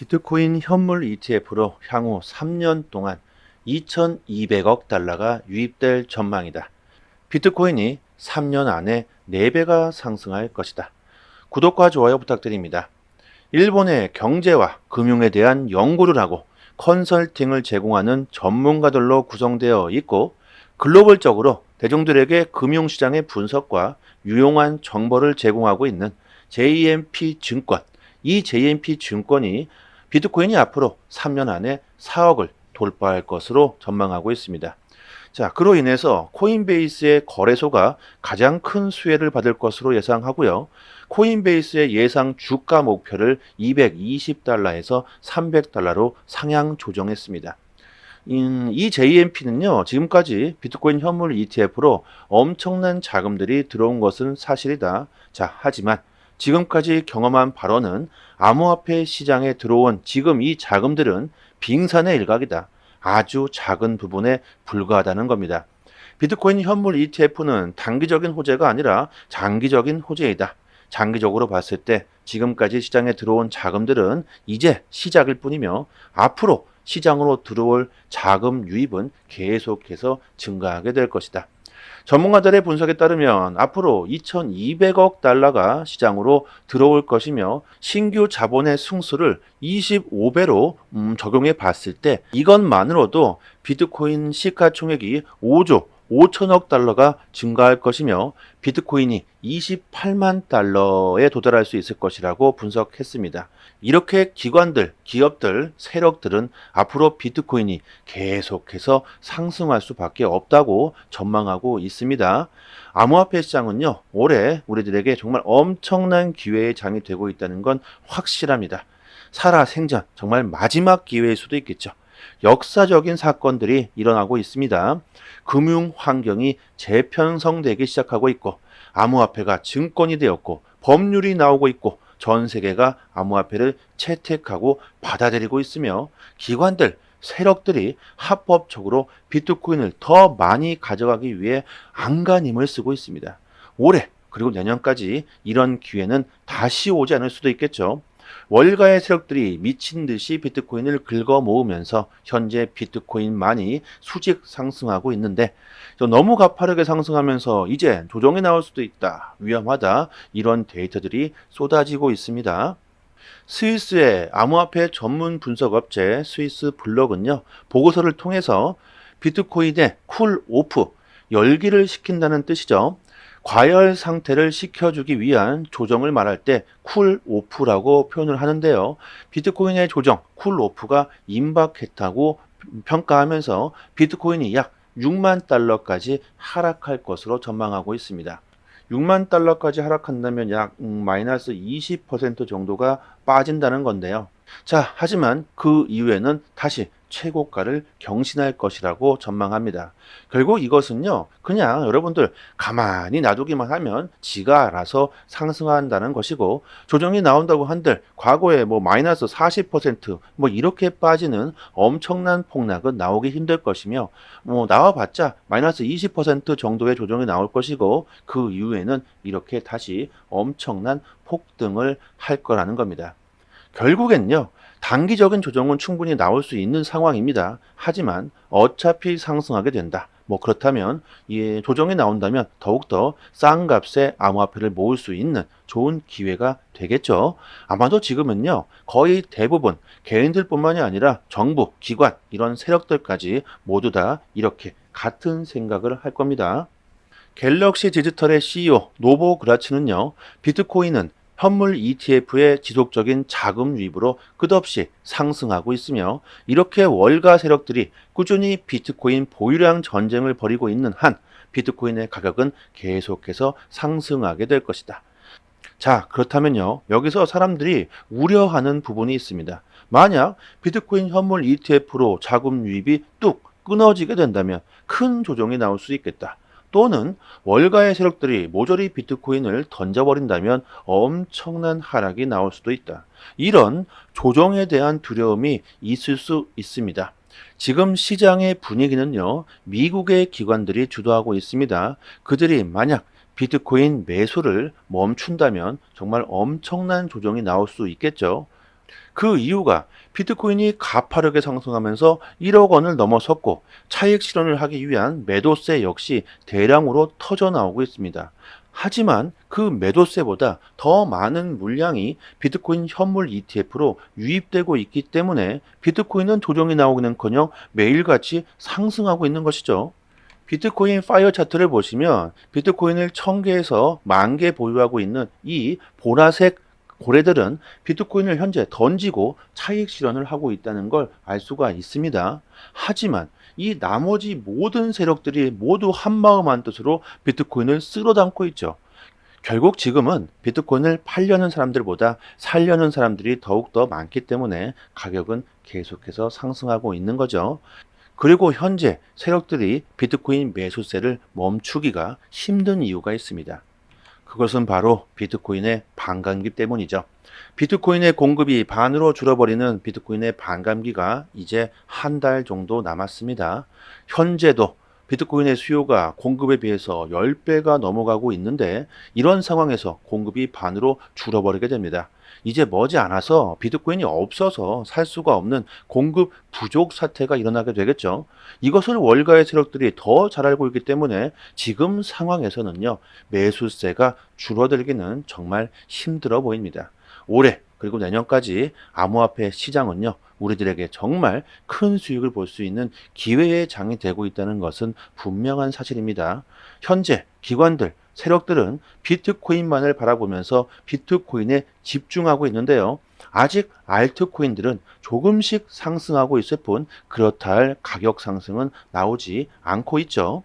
비트코인 현물 ETF로 향후 3년 동안 2,200억 달러가 유입될 전망이다. 비트코인이 3년 안에 4배가 상승할 것이다. 구독과 좋아요 부탁드립니다. 일본의 경제와 금융에 대한 연구를 하고 컨설팅을 제공하는 전문가들로 구성되어 있고, 글로벌적으로 대중들에게 금융시장의 분석과 유용한 정보를 제공하고 있는 JMP 증권, 이 JMP 증권이 비트코인이 앞으로 3년 안에 4억을 돌파할 것으로 전망하고 있습니다. 자, 그로 인해서 코인베이스의 거래소가 가장 큰 수혜를 받을 것으로 예상하고요. 코인베이스의 예상 주가 목표를 220달러에서 300달러로 상향 조정했습니다. 이 JMP는요, 지금까지 비트코인 현물 ETF로 엄청난 자금들이 들어온 것은 사실이다. 자, 하지만 지금까지 경험한 바로는 암호화폐 시장에 들어온 지금 이 자금들은 빙산의 일각이다. 아주 작은 부분에 불과하다는 겁니다. 비트코인 현물 ETF는 단기적인 호재가 아니라 장기적인 호재이다. 장기적으로 봤을 때 지금까지 시장에 들어온 자금들은 이제 시작일 뿐이며, 앞으로 시장으로 들어올 자금 유입은 계속해서 증가하게 될 것이다. 전문가들의 분석에 따르면 앞으로 2,200억 달러가 시장으로 들어올 것이며, 신규 자본의 승수를 25배로 적용해 봤을 때 이것만으로도 비트코인 시가총액이 5조 5천억 달러가 증가할 것이며, 비트코인이 28만 달러에 도달할 수 있을 것이라고 분석했습니다. 이렇게 기관들, 기업들, 세력들은 앞으로 비트코인이 계속해서 상승할 수밖에 없다고 전망하고 있습니다. 암호화폐 시장은요, 올해 우리들에게 정말 엄청난 기회의 장이 되고 있다는 건 확실합니다. 살아생전 정말 마지막 기회일 수도 있겠죠. 역사적인 사건들이 일어나고 있습니다. 금융 환경이 재편성되기 시작하고 있고, 암호화폐가 증권이 되었고, 법률이 나오고 있고, 전 세계가 암호화폐를 채택하고 받아들이고 있으며, 기관들, 세력들이 합법적으로 비트코인을 더 많이 가져가기 위해 안간힘을 쓰고 있습니다. 올해 그리고 내년까지 이런 기회는 다시 오지 않을 수도 있겠죠. 월가의 세력들이 미친 듯이 비트코인을 긁어 모으면서 현재 비트코인만이 수직 상승하고 있는데, 너무 가파르게 상승하면서 이제 조정이 나올 수도 있다, 위험하다, 이런 데이터들이 쏟아지고 있습니다. 스위스의 암호화폐 전문 분석업체 스위스 블록은요, 보고서를 통해서 비트코인의 쿨 오프, 열기를 식힌다는 뜻이죠. 과열 상태를 식혀주기 위한 조정을 말할 때 쿨 오프라고 표현을 하는데요. 비트코인의 조정, 쿨 오프가 임박했다고 평가하면서 비트코인이 약 6만 달러까지 하락할 것으로 전망하고 있습니다. 6만 달러까지 하락한다면 약 마이너스 20% 정도가 빠진다는 건데요. 자, 하지만 그 이후에는 다시 최고가를 경신할 것이라고 전망합니다. 결국 이것은요, 그냥 여러분들 가만히 놔두기만 하면 지가 알아서 상승한다는 것이고, 조정이 나온다고 한들 과거에 마이너스 40% 이렇게 빠지는 엄청난 폭락은 나오기 힘들 것이며, 나와봤자 마이너스 20% 정도의 조정이 나올 것이고, 그 이후에는 이렇게 다시 엄청난 폭등을 할 거라는 겁니다. 결국엔요, 단기적인 조정은 충분히 나올 수 있는 상황입니다. 하지만 어차피 상승하게 된다. 그렇다면 조정이 나온다면 더욱더 싼 값에 암호화폐를 모을 수 있는 좋은 기회가 되겠죠. 아마도 지금은요, 거의 대부분 개인들뿐만이 아니라 정부, 기관, 이런 세력들까지 모두 다 이렇게 같은 생각을 할 겁니다. 갤럭시 디지털의 CEO 노보 그라츠는요, 비트코인은 현물 ETF의 지속적인 자금 유입으로 끝없이 상승하고 있으며, 이렇게 월가 세력들이 꾸준히 비트코인 보유량 전쟁을 벌이고 있는 한 비트코인의 가격은 계속해서 상승하게 될 것이다. 자, 그렇다면요, 여기서 사람들이 우려하는 부분이 있습니다. 만약 비트코인 현물 ETF로 자금 유입이 뚝 끊어지게 된다면 큰 조정이 나올 수 있겠다. 또는 월가의 세력들이 모조리 비트코인을 던져버린다면 엄청난 하락이 나올 수도 있다. 이런 조정에 대한 두려움이 있을 수 있습니다. 지금 시장의 분위기는요, 미국의 기관들이 주도하고 있습니다. 그들이 만약 비트코인 매수를 멈춘다면 정말 엄청난 조정이 나올 수 있겠죠. 그 이유가 비트코인이 가파르게 상승하면서 1억 원을 넘어섰고 차익 실현을 하기 위한 매도세 역시 대량으로 터져 나오고 있습니다. 하지만 그 매도세보다 더 많은 물량이 비트코인 현물 ETF로 유입되고 있기 때문에 비트코인은 조정이 나오기는커녕 매일같이 상승하고 있는 것이죠. 비트코인 파이어 차트를 보시면 비트코인을 1000개에서 10,000개 보유하고 있는 이 보라색 고래들은 비트코인을 현재 던지고 차익 실현을 하고 있다는 걸 알 수가 있습니다. 하지만 이 나머지 모든 세력들이 모두 한마음 한뜻으로 비트코인을 쓸어 담고 있죠. 결국 지금은 비트코인을 팔려는 사람들보다 살려는 사람들이 더욱더 많기 때문에 가격은 계속해서 상승하고 있는 거죠. 그리고 현재 세력들이 비트코인 매수세를 멈추기가 힘든 이유가 있습니다. 그것은 바로 비트코인의 반감기 때문이죠. 비트코인의 공급이 반으로 줄어버리는 비트코인의 반감기가 이제 한 달 정도 남았습니다. 현재도 비트코인의 수요가 공급에 비해서 10배가 넘어가고 있는데 이런 상황에서 공급이 반으로 줄어버리게 됩니다. 이제 머지않아서 비트코인이 없어서 살 수가 없는 공급 부족 사태가 일어나게 되겠죠. 이것을 월가의 세력들이 더 잘 알고 있기 때문에 지금 상황에서는요, 매수세가 줄어들기는 정말 힘들어 보입니다. 올해 그리고 내년까지 암호화폐 시장은요, 우리들에게 정말 큰 수익을 볼 수 있는 기회의 장이 되고 있다는 것은 분명한 사실입니다. 현재 기관들, 세력들은 비트코인만을 바라보면서 비트코인에 집중하고 있는데요. 아직 알트코인들은 조금씩 상승하고 있을 뿐 그렇다 할 가격 상승은 나오지 않고 있죠.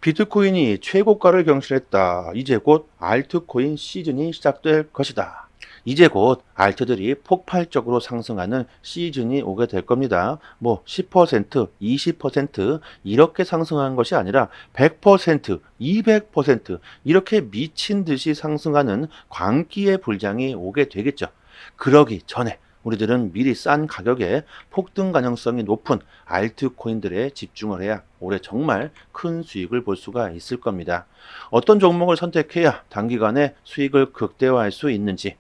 비트코인이 최고가를 경신했다. 이제 곧 알트코인 시즌이 시작될 것이다. 이제 곧 알트들이 폭발적으로 상승하는 시즌이 오게 될 겁니다. 10%, 20% 이렇게 상승하는 것이 아니라 100%, 200% 이렇게 미친 듯이 상승하는 광기의 불장이 오게 되겠죠. 그러기 전에 우리들은 미리 싼 가격에 폭등 가능성이 높은 알트코인들에 집중을 해야 올해 정말 큰 수익을 볼 수가 있을 겁니다. 어떤 종목을 선택해야 단기간에 수익을 극대화할 수 있는지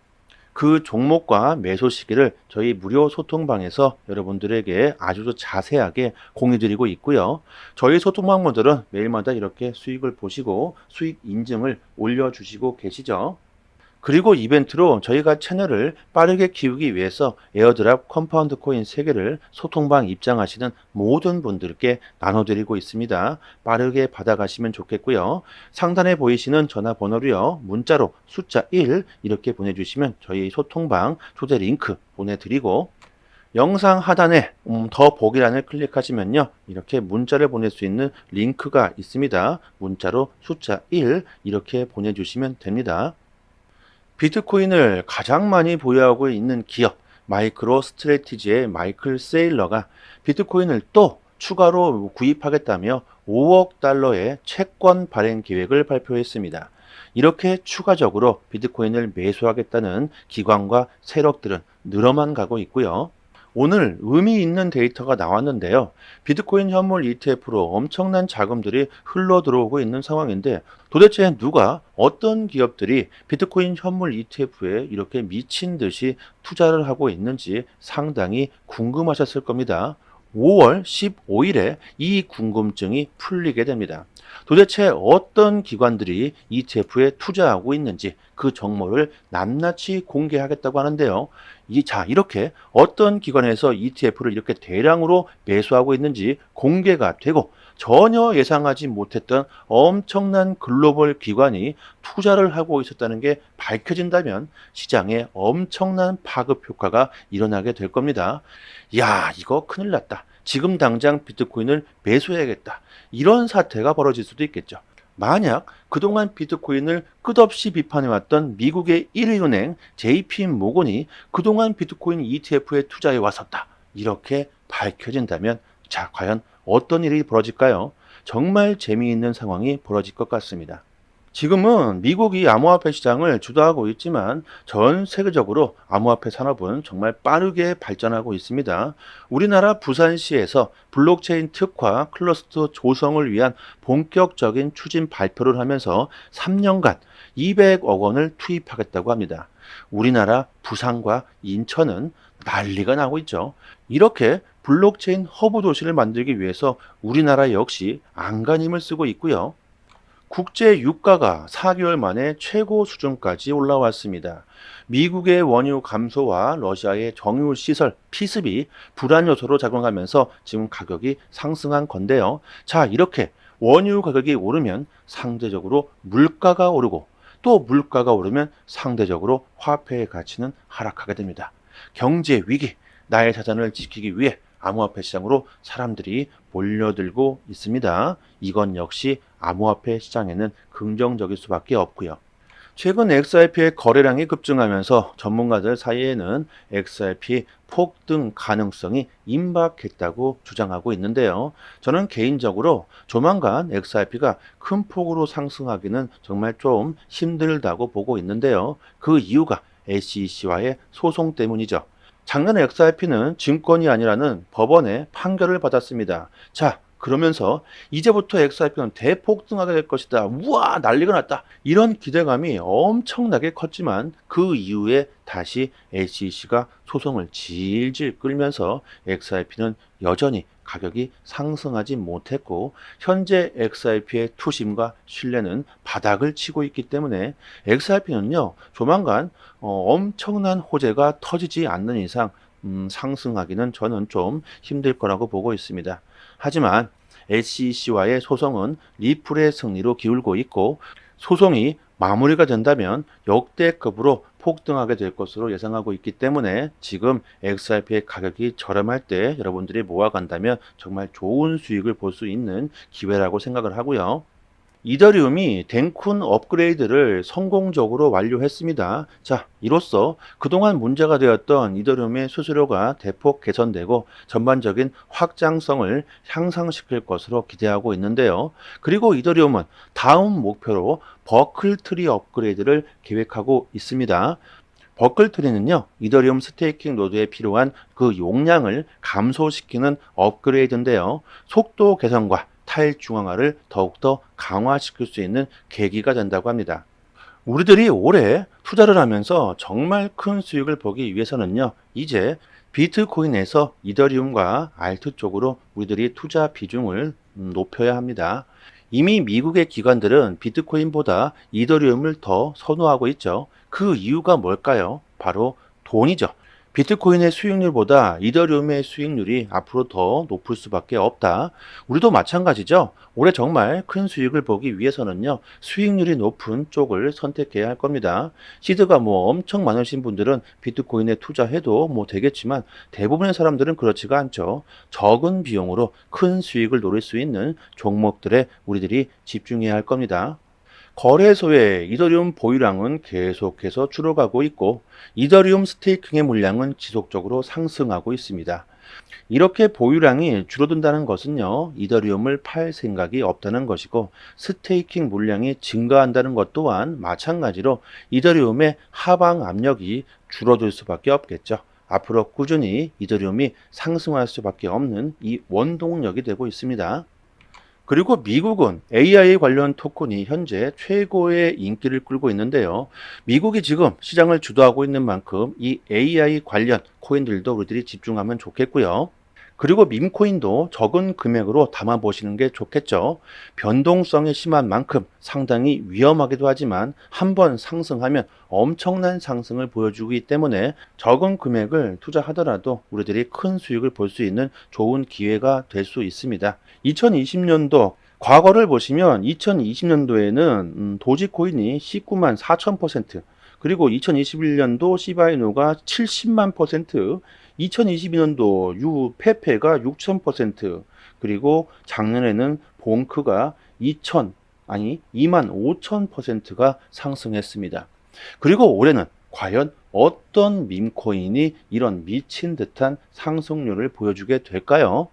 그 종목과 매수 시기를 저희 무료 소통방에서 여러분들에게 아주 자세하게 공유드리고 있고요. 저희 소통방분들은 매일마다 이렇게 수익을 보시고 수익 인증을 올려주시고 계시죠. 그리고 이벤트로 저희가 채널을 빠르게 키우기 위해서 에어드랍 컴파운드 코인 3개를 소통방 입장하시는 모든 분들께 나눠드리고 있습니다. 빠르게 받아가시면 좋겠고요. 상단에 보이시는 전화번호로요. 문자로 숫자 1 이렇게 보내주시면 저희 소통방 초대 링크 보내드리고 영상 하단에 더 보기란을 클릭하시면요. 이렇게 문자를 보낼 수 있는 링크가 있습니다. 문자로 숫자 1 이렇게 보내주시면 됩니다. 비트코인을 가장 많이 보유하고 있는 기업 마이크로 스트래티지의 마이클 세일러가 비트코인을 또 추가로 구입하겠다며 5억 달러의 채권 발행 계획을 발표했습니다. 이렇게 추가적으로 비트코인을 매수하겠다는 기관과 세력들은 늘어만 가고 있고요. 오늘 의미 있는 데이터가 나왔는데요. 비트코인 현물 ETF로 엄청난 자금들이 흘러 들어오고 있는 상황인데 도대체 누가 어떤 기업들이 비트코인 현물 ETF에 이렇게 미친 듯이 투자를 하고 있는지 상당히 궁금하셨을 겁니다. 5월 15일에 이 궁금증이 풀리게 됩니다. 도대체 어떤 기관들이 ETF에 투자하고 있는지 그 정보를 낱낱이 공개하겠다고 하는데요. 이렇게 어떤 기관에서 ETF를 이렇게 대량으로 매수하고 있는지 공개가 되고 전혀 예상하지 못했던 엄청난 글로벌 기관이 투자를 하고 있었다는 게 밝혀진다면 시장에 엄청난 파급 효과가 일어나게 될 겁니다. 야, 이거 큰일 났다. 지금 당장 비트코인을 매수해야겠다. 이런 사태가 벌어질 수도 있겠죠. 만약 그동안 비트코인을 끝없이 비판해왔던 미국의 1위 은행 JP 모건이 그동안 비트코인 ETF에 투자해 왔었다. 이렇게 밝혀진다면 자, 과연 어떤 일이 벌어질까요? 정말 재미있는 상황이 벌어질 것 같습니다. 지금은 미국이 암호화폐 시장을 주도하고 있지만 전 세계적으로 암호화폐 산업은 정말 빠르게 발전하고 있습니다. 우리나라 부산시에서 블록체인 특화 클러스터 조성을 위한 본격적인 추진 발표를 하면서 3년간 200억 원을 투입하겠다고 합니다. 우리나라 부산과 인천은 난리가 나고 있죠. 이렇게 블록체인 허브 도시를 만들기 위해서 우리나라 역시 안간힘을 쓰고 있고요. 국제 유가가 4개월 만에 최고 수준까지 올라왔습니다. 미국의 원유 감소와 러시아의 정유 시설 피습이 불안 요소로 작용하면서 지금 가격이 상승한 건데요. 자, 이렇게 원유 가격이 오르면 상대적으로 물가가 오르고 또 물가가 오르면 상대적으로 화폐의 가치는 하락하게 됩니다. 경제 위기, 나의 자산을 지키기 위해 암호화폐 시장으로 사람들이 몰려들고 있습니다. 이건 역시 암호화폐 시장에는 긍정적일 수밖에 없고요. 최근 XRP의 거래량이 급증하면서 전문가들 사이에는 XRP 폭등 가능성이 임박했다고 주장하고 있는데요. 저는 개인적으로 조만간 XRP가 큰 폭으로 상승하기는 정말 좀 힘들다고 보고 있는데요. 그 이유가 SEC와의 소송 때문이죠. 작년에 XRP는 증권이 아니라는 법원의 판결을 받았습니다. 자, 그러면서 이제부터 XRP는 대폭등하게 될 것이다. 우와, 난리가 났다. 이런 기대감이 엄청나게 컸지만 그 이후에 다시 SEC가 소송을 질질 끌면서 XRP는 여전히 가격이 상승하지 못했고 현재 XRP의 투심과 신뢰는 바닥을 치고 있기 때문에 XRP는요 조만간 엄청난 호재가 터지지 않는 이상 상승하기는 저는 좀 힘들 거라고 보고 있습니다. 하지만 SEC와의 소송은 리플의 승리로 기울고 있고 소송이 마무리가 된다면 역대급으로 폭등하게 될 것으로 예상하고 있기 때문에 지금 XRP의 가격이 저렴할 때 여러분들이 모아간다면 정말 좋은 수익을 볼 수 있는 기회라고 생각을 하고요. 이더리움이 덴쿤 업그레이드를 성공적으로 완료했습니다. 자, 이로써 그동안 문제가 되었던 이더리움의 수수료가 대폭 개선되고 전반적인 확장성을 향상시킬 것으로 기대하고 있는데요. 그리고 이더리움은 다음 목표로 버클트리 업그레이드를 계획하고 있습니다. 버클트리는요, 이더리움 스테이킹 노드에 필요한 그 용량을 감소시키는 업그레이드인데요. 속도 개선과 탈중앙화를 더욱더 강화시킬 수 있는 계기가 된다고 합니다. 우리들이 올해 투자를 하면서 정말 큰 수익을 보기 위해서는요, 이제 비트코인에서 이더리움과 알트 쪽으로 우리들이 투자 비중을 높여야 합니다. 이미 미국의 기관들은 비트코인보다 이더리움을 더 선호하고 있죠. 그 이유가 뭘까요? 바로 돈이죠. 비트코인의 수익률보다 이더리움의 수익률이 앞으로 더 높을 수밖에 없다. 우리도 마찬가지죠. 올해 정말 큰 수익을 보기 위해서는요. 수익률이 높은 쪽을 선택해야 할 겁니다. 시드가 엄청 많으신 분들은 비트코인에 투자해도 되겠지만 대부분의 사람들은 그렇지가 않죠. 적은 비용으로 큰 수익을 노릴 수 있는 종목들에 우리들이 집중해야 할 겁니다. 거래소의 이더리움 보유량은 계속해서 줄어가고 있고 이더리움 스테이킹의 물량은 지속적으로 상승하고 있습니다. 이렇게 보유량이 줄어든다는 것은요, 이더리움을 팔 생각이 없다는 것이고 스테이킹 물량이 증가한다는 것 또한 마찬가지로 이더리움의 하방 압력이 줄어들 수밖에 없겠죠. 앞으로 꾸준히 이더리움이 상승할 수밖에 없는 이 원동력이 되고 있습니다. 그리고 미국은 AI 관련 토큰이 현재 최고의 인기를 끌고 있는데요. 미국이 지금 시장을 주도하고 있는 만큼 이 AI 관련 코인들도 우리들이 집중하면 좋겠고요. 그리고 밈코인도 적은 금액으로 담아보시는 게 좋겠죠. 변동성이 심한 만큼 상당히 위험하기도 하지만 한번 상승하면 엄청난 상승을 보여주기 때문에 적은 금액을 투자하더라도 우리들이 큰 수익을 볼 수 있는 좋은 기회가 될 수 있습니다. 2020년도 과거를 보시면 2020년도에는 도지코인이 19만 4천%, 그리고 2021년도 시바이누가 70만 %, 2022년도 유페페가 6,000%, 그리고 작년에는 봉크가 2만 5,000%가 상승했습니다. 그리고 올해는 과연 어떤 밈코인이 이런 미친 듯한 상승률을 보여주게 될까요?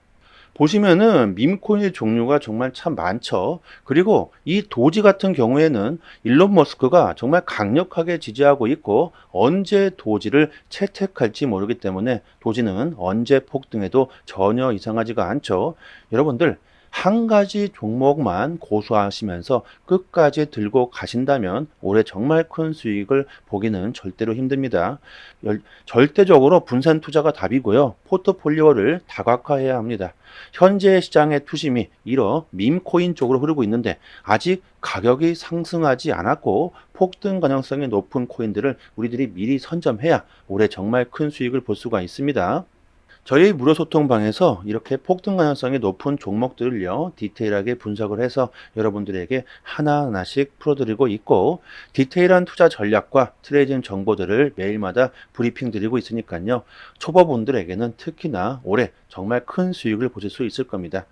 보시면은 밈코인의 종류가 정말 참 많죠. 그리고 이 도지 같은 경우에는 일론 머스크가 정말 강력하게 지지하고 있고 언제 도지를 채택할지 모르기 때문에 도지는 언제 폭등해도 전혀 이상하지가 않죠. 여러분들 한 가지 종목만 고수하시면서 끝까지 들고 가신다면 올해 정말 큰 수익을 보기는 절대로 힘듭니다. 절대적으로 분산 투자가 답이고요. 포트폴리오를 다각화해야 합니다. 현재 시장의 투심이 이러 밈코인 쪽으로 흐르고 있는데 아직 가격이 상승하지 않았고 폭등 가능성이 높은 코인들을 우리들이 미리 선점해야 올해 정말 큰 수익을 볼 수가 있습니다. 저희 무료 소통방에서 이렇게 폭등 가능성이 높은 종목들을요, 디테일하게 분석을 해서 여러분들에게 하나하나씩 풀어드리고 있고, 디테일한 투자 전략과 트레이딩 정보들을 매일마다 브리핑 드리고 있으니까요, 초보분들에게는 특히나 올해 정말 큰 수익을 보실 수 있을 겁니다.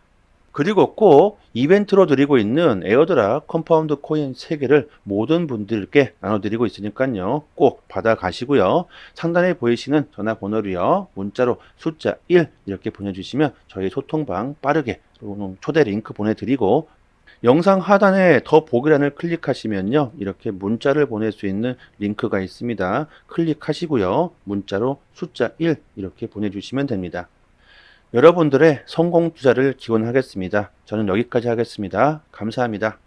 그리고 꼭 이벤트로 드리고 있는 에어드랍 컴파운드 코인 3개를 모든 분들께 나눠드리고 있으니까요. 꼭 받아가시고요. 상단에 보이시는 전화번호로요. 문자로 숫자 1 이렇게 보내주시면 저희 소통방 빠르게 초대 링크 보내드리고 영상 하단에 더 보기란을 클릭하시면요. 이렇게 문자를 보낼 수 있는 링크가 있습니다. 클릭하시고요. 문자로 숫자 1 이렇게 보내주시면 됩니다. 여러분들의 성공 투자를 기원하겠습니다. 저는 여기까지 하겠습니다. 감사합니다.